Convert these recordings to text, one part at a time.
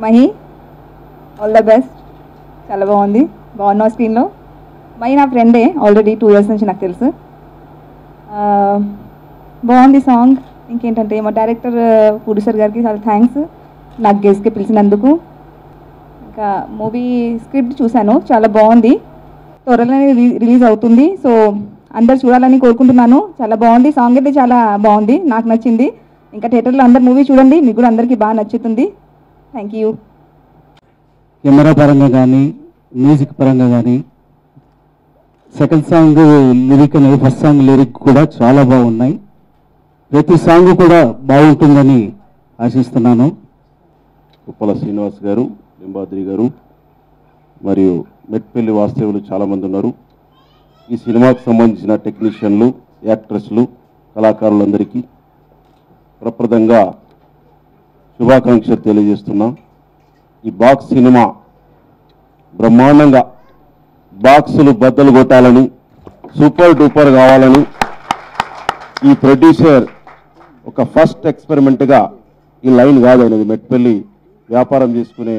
Mahi all the best. చాలా బాగున్నావు స్క్రీన్లో. మహి నా ఫ్రెండే, ఆల్రెడీ 2 years నుంచి నాకు తెలుసు. బాగుంది సాంగ్. ఇంకేంటంటే మా డైరెక్టర్ ప్రొడ్యూసర్ గారికి చాలా థ్యాంక్స్ నాకు గెస్ట్కి పిలిచినందుకు. ఇంకా మూవీ స్క్రిప్ట్ చూశాను, చాలా బాగుంది. త్వరలోనే రిలీజ్ అవుతుంది. సో అందరు చూడాలని కోరుకుంటున్నాను. చాలా బాగుంది సాంగ్, అయితే చాలా బాగుంది, నాకు నచ్చింది. ఇంకా థియేటర్లో అందరు మూవీ చూడండి, మీకు కూడా అందరికీ బాగా నచ్చుతుంది. Thank you. కెమెరా పరంగా కానీ మ్యూజిక్ పరంగా కానీ సెకండ్ సాంగ్ లిరిక్ అనేది ఫస్ట్ సాంగ్ లిరిక్ కూడా చాలా బాగున్నాయి. ప్రతి సాంగ్ కూడా బాగుంటుందని ఆశిస్తున్నాను. ఉప్పల శ్రీనివాస్ గారు, లింబాద్రి గారు మరియు మెట్పల్లి వాస్తవులు చాలామంది ఉన్నారు. ఈ సినిమాకు సంబంధించిన టెక్నీషియన్లు, యాక్ట్రెస్లు, కళాకారులందరికీ ప్రప్రదంగా శుభాకాంక్షలు తెలియజేస్తున్నాం. ఈ బాక్స్ సినిమా బ్రహ్మాండంగా బాక్సులు బద్దలు కొట్టాలని, సూపర్ డూపర్ కావాలని ఈ ప్రొడ్యూసర్ ఒక ఫస్ట్ ఎక్స్పెరిమెంట్గా, ఈ లైన్ కాదు అనేది, మెట్పల్లి వ్యాపారం చేసుకునే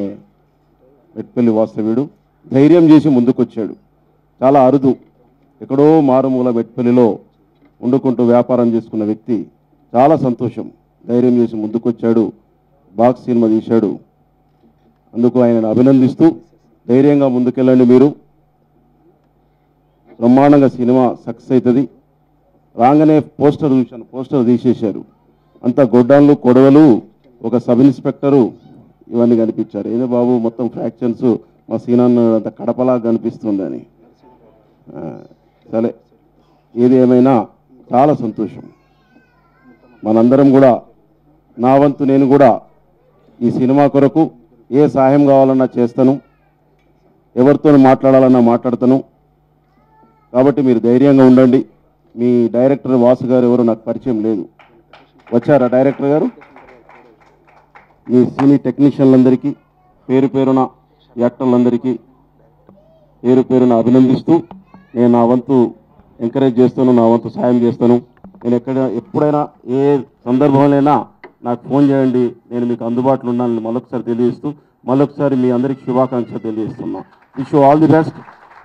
మెట్పల్లి వాస్తవ్యుడు ధైర్యం చేసి ముందుకొచ్చాడు. చాలా అరుదు, ఎక్కడో మారుమూల మెట్పల్లిలో వండుకుంటూ వ్యాపారం చేసుకున్న వ్యక్తి. చాలా సంతోషం, ధైర్యం చేసి ముందుకొచ్చాడు, బాక్స్ సినిమా తీశాడు. అందుకు ఆయనను అభినందిస్తూ ధైర్యంగా ముందుకెళ్ళండి. మీరు బ్రహ్మాండంగా సినిమా సక్సెస్ అవుతుంది. రాగానే పోస్టర్ చూశాను, పోస్టర్ తీసేశారు. అంతా గొడ్డాన్లు, కొడవలు, ఒక సబ్ ఇన్స్పెక్టరు ఇవన్నీ కనిపించారు. ఏదో బాబు మొత్తం ఫ్రాక్షన్స్ మా సీనాన్న అంత కడపలా కనిపిస్తుందని. సరే, ఏది ఏమైనా చాలా సంతోషం. మనందరం కూడా, నా వంతు నేను కూడా ఈ సినిమా కొరకు ఏ సహాయం కావాలన్నా చేస్తాను, ఎవరితో మాట్లాడాలన్నా మాట్లాడతాను. కాబట్టి మీరు ధైర్యంగా ఉండండి. మీ డైరెక్టర్ వాసు గారు ఎవరు నాకు పరిచయం లేదు, వచ్చారా డైరెక్టర్ గారు? మీ సినీ టెక్నీషియన్లందరికీ పేరు పేరున, యాక్టర్లందరికీ పేరు పేరున అభినందిస్తూ నేను నా వంతు ఎంకరేజ్ చేస్తాను, నా వంతు సాయం చేస్తాను. నేను ఎప్పుడైనా ఏ సందర్భంలోనైనా నాకు ఫోన్ చేయండి, నేను మీకు అందుబాటులో ఉన్నానని మరొకసారి తెలియజేస్తూ, మరొకసారి మీ అందరికీ శుభాకాంక్షలు తెలియజేస్తున్నాను. Wish you all the best,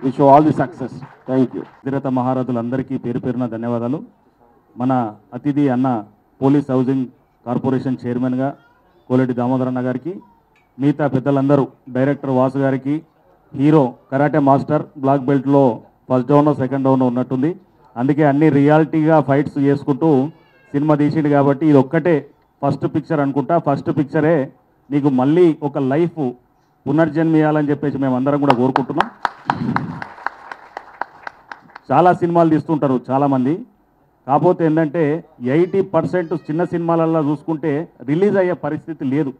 wish you all the success. Thank you. ధీరత మహారథులందరికీ పేరు పేరున ధన్యవాదాలు. మన అతిథి అన్న పోలీస్ హౌసింగ్ కార్పొరేషన్ చైర్మన్గా కోలేటి దామోదరన్న గారికి, మిగతా పెద్దలందరూ, డైరెక్టర్ వాసు గారికి, హీరో కరాటే మాస్టర్ బ్లాక్ బెల్ట్లో ఫస్ట్ డౌన్ సెకండ్ డౌన్ ఉన్నట్టుంది, అందుకే అన్ని రియాలిటీగా ఫైట్స్ చేసుకుంటూ సినిమా తీసిండు. కాబట్టి ఇది ఒక్కటే ఫస్ట్ పిక్చర్ అనుకుంటా. ఫస్ట్ పిక్చరే నీకు మళ్ళీ ఒక లైఫ్ పునర్జన్మియాలని చెప్పేసి మేమందరం కూడా కోరుకుంటున్నాం. చాలా సినిమాలు తీస్తుంటారు చాలామంది, కాకపోతే ఏంటంటే 80% చిన్న సినిమాలలో చూసుకుంటే రిలీజ్ అయ్యే పరిస్థితి లేదు.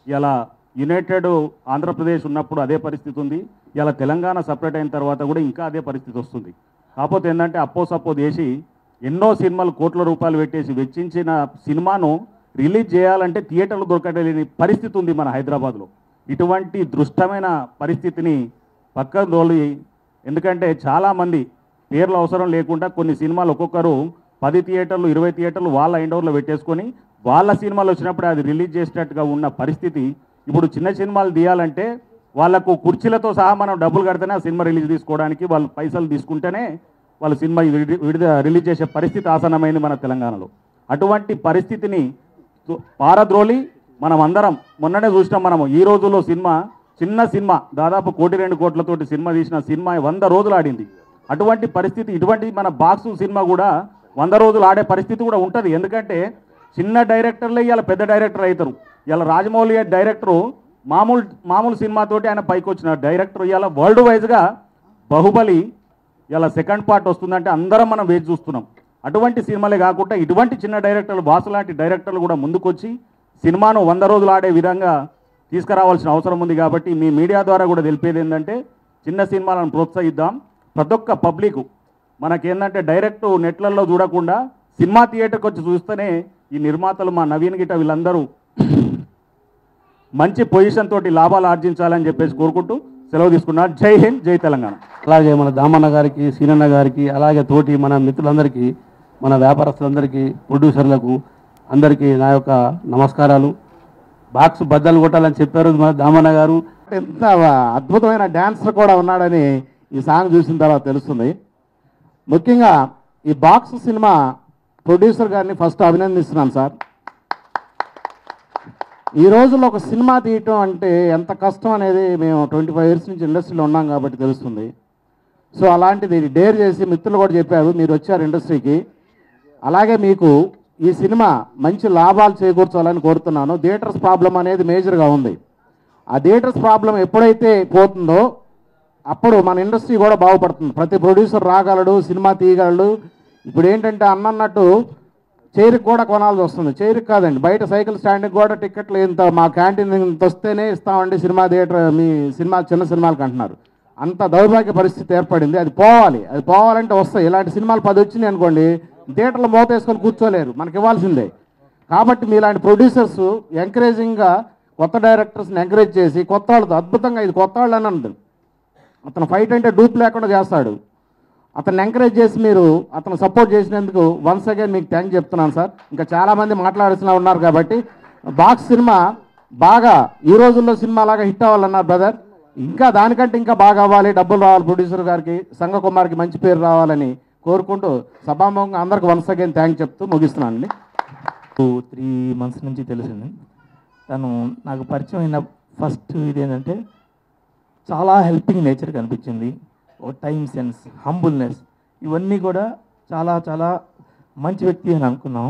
ఇలా యునైటెడ్ ఆంధ్రప్రదేశ్ ఉన్నప్పుడు అదే పరిస్థితి ఉంది, ఇలా తెలంగాణ సపరేట్ అయిన తర్వాత కూడా ఇంకా అదే పరిస్థితి వస్తుంది. కాకపోతే ఏంటంటే అప్పో చేసి ఎన్నో సినిమాలు కోట్ల రూపాయలు పెట్టేసి వెచ్చించిన సినిమాను రిలీజ్ చేయాలంటే థియేటర్లు దొరకలేని పరిస్థితి ఉంది మన హైదరాబాద్లో. ఇటువంటి దృష్టమైన పరిస్థితిని పక్కన తోలి, ఎందుకంటే చాలామంది పేర్లు అవసరం లేకుండా కొన్ని సినిమాలు ఒక్కొక్కరు 10 థియేటర్లు 20 థియేటర్లు వాళ్ళ ఎండోర్లో పెట్టేసుకొని వాళ్ళ సినిమాలు వచ్చినప్పుడు అది రిలీజ్ చేసేటట్టుగా ఉన్న పరిస్థితి. ఇప్పుడు చిన్న సినిమాలు తీయాలంటే వాళ్ళకు కుర్చీలతో సహా మనం డబ్బులు కడితేనే ఆ సినిమా రిలీజ్ తీసుకోవడానికి, వాళ్ళు పైసలు తీసుకుంటేనే వాళ్ళ సినిమా రిలీజ్ చేసే పరిస్థితి ఆసన్నమైంది మన తెలంగాణలో. అటువంటి పరిస్థితిని పారద్రోలి మనం అందరం మొన్ననే చూసినాం. మనము ఈ రోజుల్లో సినిమా, చిన్న సినిమా దాదాపు 1-2 కోట్లతోటి సినిమా తీసిన సినిమా 100 రోజులు ఆడింది. అటువంటి పరిస్థితి, ఇటువంటి మన బాక్సు సినిమా కూడా 100 రోజులు ఆడే పరిస్థితి కూడా ఉంటుంది. ఎందుకంటే చిన్న డైరెక్టర్లే ఇవాళ పెద్ద డైరెక్టర్ అవుతారు. ఇలా రాజమౌళి డైరెక్టరు మామూలు సినిమాతోటి ఆయన పైకి వచ్చిన డైరెక్టర్ ఇవాళ వరల్డ్ వైజ్గా బాహుబలి ఇలా సెకండ్ పార్ట్ వస్తుందంటే అందరం మనం వేచి చూస్తున్నాం. అటువంటి సినిమాలే కాకుండా ఇటువంటి చిన్న డైరెక్టర్లు, బాసు లాంటి డైరెక్టర్లు కూడా ముందుకొచ్చి సినిమాను 100 రోజులు ఆడే విధంగా తీసుకురావాల్సిన అవసరం ఉంది. కాబట్టి మీ మీడియా ద్వారా కూడా తెలిపేది ఏంటంటే చిన్న సినిమాలను ప్రోత్సహిద్దాం. ప్రతి ఒక్క పబ్లిక్ మనకేంటంటే డైరెక్ట్ నెట్లలో చూడకుండా సినిమా థియేటర్కి వచ్చి చూస్తేనే ఈ నిర్మాతలు, మా నవీన్ గిట్ట వీళ్ళందరూ మంచి పొజిషన్ తోటి లాభాలు ఆర్జించాలని చెప్పేసి కోరుకుంటూ సెలవు తీసుకున్నారు. జై హింద్, జై తెలంగాణ. అలాగే మన దామన్న గారికి, సీనన్న గారికి, అలాగే తోటి మన మిత్రులందరికీ, మన వ్యాపారస్తులందరికీ, ప్రొడ్యూసర్లకు అందరికీ నా యొక్క నమస్కారాలు. బాక్స్ బద్దలు కొట్టాలని చెప్పారు మా దామన్న గారు. ఎంత అద్భుతమైన డ్యాన్సర్ కూడా ఉన్నాడని ఈ సాంగ్ చూసిన తర్వాత తెలుస్తుంది. ముఖ్యంగా ఈ బాక్స్ సినిమా ప్రొడ్యూసర్ గారిని ఫస్ట్ అభినందిస్తున్నాను సార్. ఈ రోజుల్లో ఒక సినిమా తీయటం అంటే ఎంత కష్టం అనేది మేము 25 years నుంచి ఇండస్ట్రీలో ఉన్నాం కాబట్టి తెలుస్తుంది. సో అలాంటిది డేర్ చేసి మిత్రులు కూడా చెప్పారు, మీరు వచ్చారు ఇండస్ట్రీకి. అలాగే మీకు ఈ సినిమా మంచి లాభాలు చేకూర్చాలని కోరుతున్నాను. థియేటర్స్ ప్రాబ్లం అనేది మేజర్గా ఉంది. ఆ థియేటర్స్ ప్రాబ్లం ఎప్పుడైతే పోతుందో అప్పుడు మన ఇండస్ట్రీ కూడా బాగుపడుతుంది. ప్రతి ప్రొడ్యూసర్ రాగలడు, సినిమా తీయగలడు. ఇప్పుడు ఏంటంటే అన్నట్టు చైర్కి కూడా కొనాల్సి వస్తుంది. చైర్కి కాదండి, బయట సైకిల్ స్టాండ్కి కూడా టికెట్లు ఇంత మా క్యాంటీన్ ఇంత వస్తేనే ఇస్తామండి సినిమా థియేటర్, మీ సినిమా చిన్న సినిమాలకు అంటున్నారు. అంత దౌర్భాగ్య పరిస్థితి ఏర్పడింది. అది పోవాలి. అది పోవాలంటే వస్తాయి. ఇలాంటి సినిమాలు 10 వచ్చినాయి అనుకోండి, థియేటర్లో మోత వేసుకొని కూర్చోలేరు, మనకి ఇవ్వాల్సిందే. కాబట్టి మీలాంటి ప్రొడ్యూసర్స్ ఎంకరేజింగ్గా కొత్త డైరెక్టర్స్ని ఎంకరేజ్ చేసి కొత్త వాళ్ళతో అద్భుతంగా, ఇది కొత్త వాళ్ళు అని అంటుంది, అతను ఫైట్ అంటే డూప్ లేకుండా చేస్తాడు. అతన్ని ఎంకరేజ్ చేసి మీరు అతను సపోర్ట్ చేసినందుకు వన్స్ అగైన్ మీకు థ్యాంక్ చెప్తున్నాను సార్. ఇంకా చాలామంది మాట్లాడాల్సిన ఉన్నారు కాబట్టి బాక్స్ సినిమా బాగా ఈ రోజుల్లో సినిమా లాగా హిట్ అవ్వాలన్నారు బ్రదర్. ఇంకా దానికంటే ఇంకా బాగా అవ్వాలి, డబ్బులు రావాలి, ప్రొడ్యూసర్ గారికి, సంగకుమార్కి మంచి పేరు రావాలని కోరుకుంటూ సభాముఖంగా అందరికి వన్స్ అగైన్ థ్యాంక్ చెప్తూ ముగిస్తున్నాను అండి. 3 months నుంచి తెలిసింది. తను నాకు పరిచయం అయిన ఫస్ట్ ఇది ఏంటంటే చాలా హెల్పింగ్ నేచర్ కనిపించింది. ఓ టైం సెన్స్, హంబుల్నెస్, ఇవన్నీ కూడా చాలా చాలా మంచి వ్యక్తి అని అనుకున్నాం.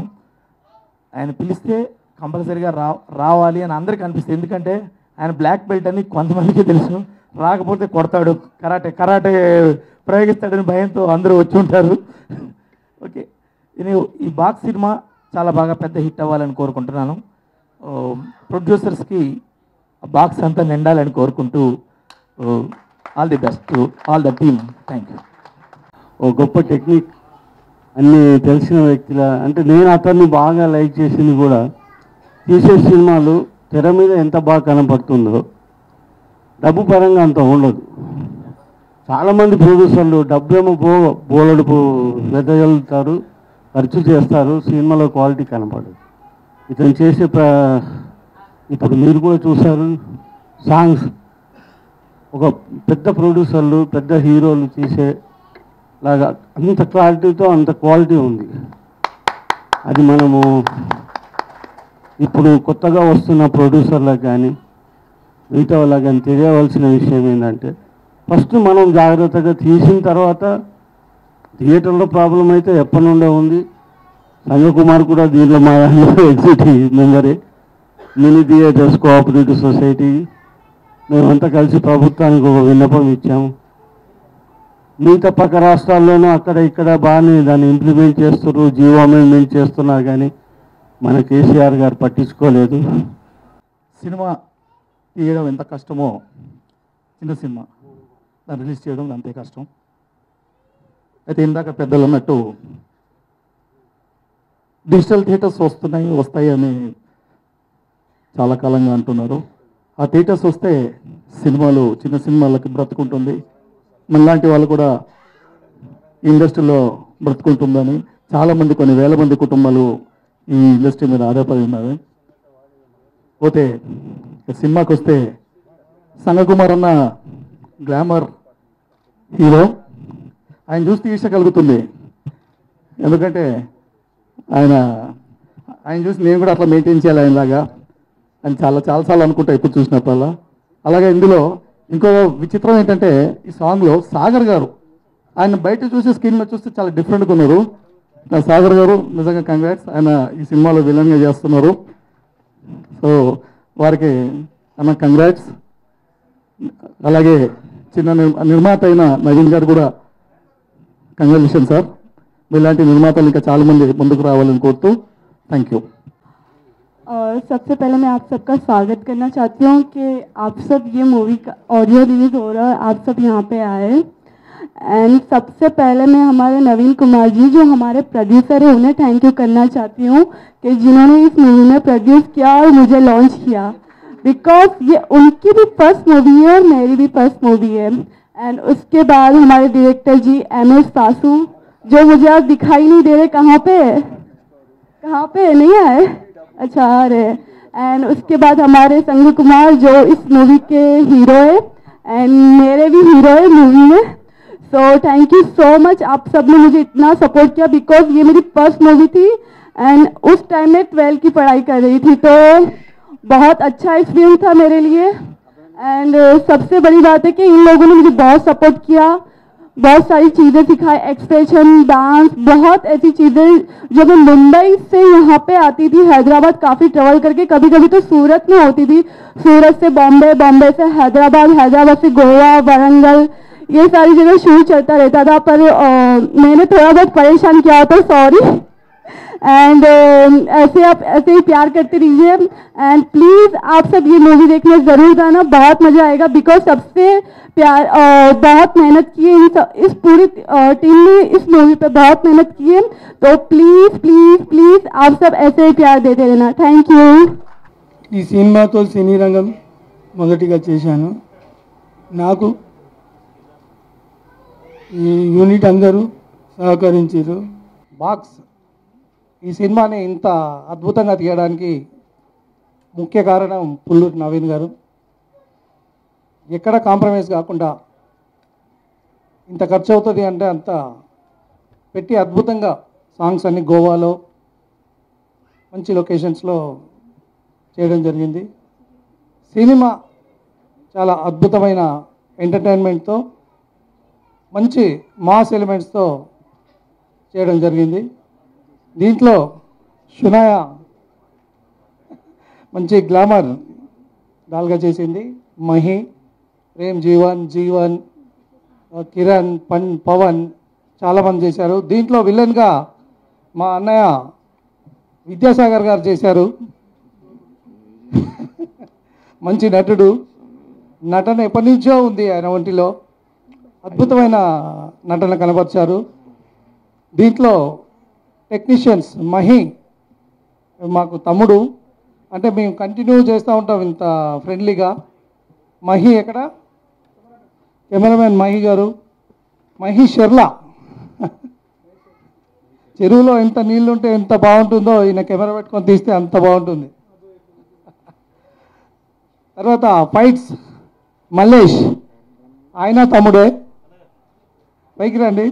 ఆయన పిలిస్తే కంపల్సరీగా రావాలి అని అందరికీ అనిపిస్తుంది. ఎందుకంటే ఆయన బ్లాక్ బెల్ట్ అని కొంతమందికి తెలుసు, రాకపోతే కొడతాడు, కరాటే ప్రయోగిస్తాడని భయంతో అందరూ వచ్చి ఉంటారు. ఓకే, ఈ బాక్స్ సినిమా చాలా బాగా పెద్ద హిట్ అవ్వాలని కోరుకుంటున్నాను. ప్రొడ్యూసర్స్కి బాక్స్ అంతా నిండాలని కోరుకుంటూ all the best to all the team. Thank you. ఓ గొప్ప టెక్నిక్ అన్నీ తెలిసిన వ్యక్తిలా, అంటే నేను అతన్ని బాగా లైక్ చేసింది కూడా తీసే సినిమాలు తెర మీద ఎంత బాగా కనపడుతుందో డబ్బు పరంగా అంత ఉండదు. చాలామంది ప్రొడ్యూసర్లు డబ్బేమో బోలెడు వెదజల్లుతారు, ఖర్చు చేస్తారు, సినిమాలో క్వాలిటీ కనపడదు. ఇతను చేసే ఇప్పుడు మీరు కూడా చూశారు సాంగ్స్, ఒక పెద్ద ప్రొడ్యూసర్లు పెద్ద హీరోలు తీసేలాగా అంత క్లారిటీతో అంత క్వాలిటీ ఉంది. అది మనము ఇప్పుడు కొత్తగా వస్తున్న ప్రొడ్యూసర్లకు కానీ మిగతా వాళ్ళకి కానీ తెలియవలసిన విషయం ఏంటంటే, ఫస్ట్ మనం జాగ్రత్తగా తీసిన తర్వాత థియేటర్లో ప్రాబ్లం అయితే ఎప్పటి నుండే ఉంది. సంగకుమార్ కూడా దీంట్లో మా ఎగ్జిక్యూటివ్ మెంబరే. మినీ థియేటర్స్ కోఆపరేటివ్ సొసైటీ మేమంతా కలిసి ప్రభుత్వానికి ఒక విన్నపం ఇచ్చాము. మిగతా పక్క రాష్ట్రాల్లోనూ అక్కడ ఇక్కడ బాగానే దాన్ని ఇంప్లిమెంట్ చేస్తున్నారు, జీవో అమెండ్మెంట్ చేస్తున్నారు, కానీ మన కేసీఆర్ గారు పట్టించుకోలేదు. సినిమా తీయడం ఎంత కష్టమో, చిన్న సినిమా దాన్ని రిలీజ్ చేయడం అంతే కష్టం. అయితే ఇందాక పెద్దలు అన్నట్టు డిజిటల్ థియేటర్స్ వస్తాయి అని చాలా కాలంగా అంటున్నారు. ఆ థియేటర్స్ వస్తే సినిమాలు, చిన్న సినిమాలకి బ్రతుకుంటుంది, మనలాంటి వాళ్ళు కూడా ఇండస్ట్రీలో బ్రతుకుంటుందని చాలామంది, కొన్ని వేల మంది కుటుంబాలు ఈ ఇండస్ట్రీ మీద ఆధారపడి ఉన్నారు. పోతే సినిమాకి వస్తే సంగకుమార్ అన్న గ్లామర్ హీరో, ఆయన చూస్తే ఈర్ష్య కలుగుతుంది. ఎందుకంటే ఆయన చూసి నేను కూడా అట్లా మెయింటైన్ చేయాలి ఆయనలాగా అని చాలాసార్లు అనుకుంటా ఇప్పుడు చూసినప్పుడల్లా. అలాగే ఇందులో ఇంకో విచిత్రం ఏంటంటే, ఈ సాంగ్లో సాగర్ గారు, ఆయన బయట చూసి స్క్రీన్ మీద చూస్తే చాలా డిఫరెంట్గా ఉన్నారు. సాగర్ గారు నిజంగా కంగ్రాట్స్, ఆయన ఈ సినిమాలో విలన్గా చేస్తున్నారు. సో వారికి అన్న కంగ్రాట్స్. అలాగే చిన్న నిర్మాత అయిన నవీన్ గారు కూడా కంగ్రాచులేషన్ సార్. మీలాంటి నిర్మాతలు ఇంకా చాలామంది ముందుకు రావాలని కోరుతూ థ్యాంక్ యూ. और सबसे पहले मैं आप सबका स्वागत करना चाहती हूँ कि आप सब ये मूवी का ऑडियो रिलीज हो रहा है, आप सब यहाँ पे आए। एंड सबसे पहले मैं हमारे नवीन कुमार जी जो हमारे प्रोड्यूसर है उन्हें थैंक यू करना चाहती हूँ कि जिन्होंने इस मूवी में प्रोड्यूस किया और मुझे लॉन्च किया, बिकॉज ये उनकी भी फर्स्ट मूवी है और मेरी भी फर्स्ट मूवी है। एंड उसके बाद हमारे डायरेक्टर जी MS सासू, जो मुझे आज दिखाई नहीं दे रहे, कहाँ पे नहीं आए, अच्छा आ रहे। एंड उसके बाद हमारे संग कुमार जो इस मूवी के हीरो है एंड मेरे भी हीरो है मूवी में. So thank you so much. आप सब ने मुझे इतना सपोर्ट किया बिकॉज ये मेरी फर्स्ट मूवी थी एंड उस टाइम में 12 की पढ़ाई कर रही थी, तो बहुत अच्छा एक्सपीरियंस था मेरे लिए. एंड सबसे बड़ी बात है कि इन लोगों ने मुझे बहुत सपोर्ट किया, बहुत सारी चीज़ें सिखाई, एक्सप्रेशन, डांस, बहुत ऐसी चीज़ें. जब मैं मुंबई से यहाँ पे आती थी हैदराबाद काफ़ी ट्रेवल करके, कभी कभी तो सूरत में होती थी, सूरत से बॉम्बे, बॉम्बे से हैदराबाद, हैदराबाद से गोवा, वारंगल, ये सारी जगह शूट चलता रहता था. पर मैंने थोड़ा बहुत परेशान किया था, सॉरी. एंड ऐसे आप ऐसे ही प्यार करते रहिए एंड प्लीज़ आप सब ये मूवी देखने ज़रूर जाना, बहुत मज़ा आएगा. बिकॉज सबसे प्यार बहुत मेहनत की है इस पूरी टीम ने इस मूवी पे बहुत मेहनत की है, तो प्लीज़ प्लीज़ प्लीज़ आप सब ऐसे ही प्यार देते रहना. Thank you. ఈ సినిమాతో సినీ రంగం మొదటిగా చేశాను. నాకు ఈ యూనిట్ అందరూ సహకరించారు. బాక్స్ ఈ సినిమాని ఇంత అద్భుతంగా తీయడానికి ముఖ్య కారణం పుల్లూరి నవీన్ గారు. ఎక్కడ కాంప్రమైజ్ కాకుండా ఇంత ఖర్చు అవుతుంది అంటే అంత పెట్టి అద్భుతంగా సాంగ్స్ అన్ని గోవాలో మంచి లొకేషన్స్లో చేయడం జరిగింది. సినిమా చాలా అద్భుతమైన ఎంటర్టైన్మెంట్తో మంచి మాస్ ఎలిమెంట్స్తో చేయడం జరిగింది. దీంట్లో షునాయ మంచి గ్లామర్ డాల్గా చేసింది. మహి, ప్రేమ్ జీవన్, కిరణ్, పవన్ చాలామంది చేశారు. దీంట్లో విలన్గా మా అన్నయ్య విద్యాసాగర్ గారు చేశారు. మంచి నటుడు, నటన ఎప్పటి నుంచో ఉంది ఆయన ఒంటిలో, అద్భుతమైన నటన కనబరిచారు. దీంట్లో టెక్నీషియన్స్ మహి మాకు తమ్ముడు, అంటే మేము కంటిన్యూ చేస్తూ ఉంటాం ఇంత ఫ్రెండ్లీగా. మహి ఎక్కడ కెమెరామెన్ మహి గారు, మహి షెర్లా. చెరువులో ఎంత నీళ్ళు ఉంటే ఎంత బాగుంటుందో ఈయన కెమెరా పెట్టుకొని తీస్తే అంత బాగుంటుంది. తర్వాత ఫైట్స్ మల్లేష్, ఆయన తమ్ముడే, పైకి రండి.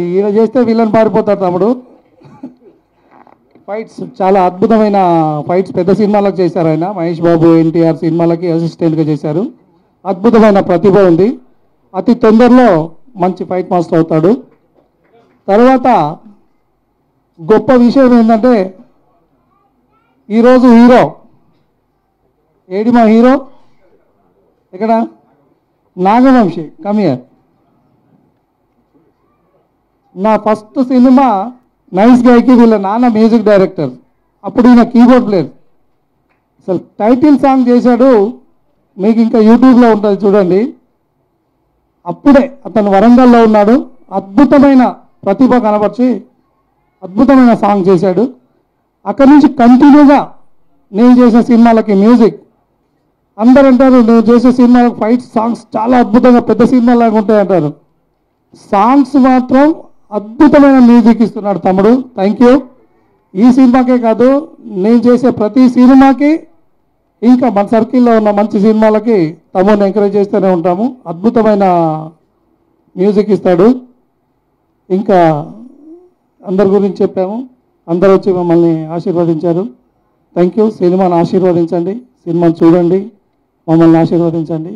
ఈయన చేస్తే వీళ్ళని పారిపోతారు తమ్ముడు. ఫైట్స్ చాలా అద్భుతమైన ఫైట్స్, పెద్ద సినిమాలకు చేశారు ఆయన. మహేష్ బాబు, ఎన్టీఆర్ సినిమాలకి అసిస్టెంట్గా చేశారు. అద్భుతమైన ప్రతిభ ఉంది. అతి తొందరలో మంచి ఫైట్ మాస్టర్ అవుతాడు. తర్వాత గొప్ప విషయం ఏంటంటే ఈరోజు హీరో ఏడి, మా హీరో ఇక్కడ నాగవంశి, కమియర్. నా ఫస్ట్ సినిమా నైస్ గైకి వీళ్ళ నాన్న మ్యూజిక్ డైరెక్టర్, అప్పుడు ఈయన కీబోర్డ్ ప్లేయర్. అసలు టైటిల్ సాంగ్ చేశాడు, మీకు ఇంకా యూట్యూబ్లో ఉంటుంది చూడండి. అప్పుడే అతను వరంగల్లో ఉన్నాడు, అద్భుతమైన ప్రతిభ కనపరిచి అద్భుతమైన సాంగ్ చేశాడు. అక్కడి నుంచి కంటిన్యూగా నేను చేసే సినిమాలకి మ్యూజిక్, అందరు అంటారు నువ్వు చేసే సినిమాలకు ఫైట్స్, సాంగ్స్ చాలా అద్భుతంగా పెద్ద సినిమాలాగా ఉంటాయి అంటారు. సాంగ్స్ మాత్రం అద్భుతమైన మ్యూజిక్ ఇస్తున్నాడు తమ్ముడు. Thank you. ఈ సినిమాకే కాదు, నేను చేసే ప్రతి సినిమాకి, ఇంకా మన సర్కిల్లో ఉన్న మంచి సినిమాలకి తమ్ముడిని ఎంకరేజ్ చేస్తూనే ఉంటాము. అద్భుతమైన మ్యూజిక్ ఇస్తాడు. ఇంకా అందరి గురించి చెప్పాము, అందరూ వచ్చి మమ్మల్ని ఆశీర్వదించారు. Thank you. సినిమాను ఆశీర్వదించండి, సినిమాను చూడండి, మమ్మల్ని ఆశీర్వదించండి.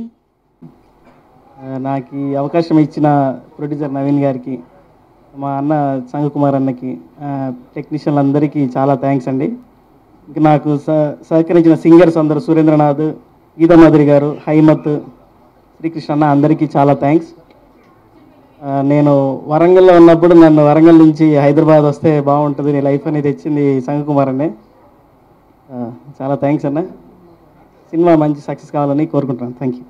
నాకు ఈ అవకాశం ఇచ్చిన ప్రొడ్యూసర్ నవీన్ గారికి, మా అన్న సంగకుమార్ అన్నకి, టెక్నీషియన్లు అందరికీ చాలా థ్యాంక్స్ అండి. ఇంకా నాకు సహకరించిన సింగర్స్ అందరూ, సురేంద్రనాథ్, గీతామాధురి గారు, హైమత్, శ్రీకృష్ణ అన్న, అందరికీ చాలా థ్యాంక్స్. నేను వరంగల్లో ఉన్నప్పుడు నన్ను వరంగల్ నుంచి హైదరాబాద్ వస్తే బాగుంటుంది, నీ లైఫ్ అనేది తెచ్చింది సంగకుమార్ అన్నే. చాలా థ్యాంక్స్ అన్న. సినిమా మంచి సక్సెస్ కావాలని కోరుకుంటున్నాను. Thank you.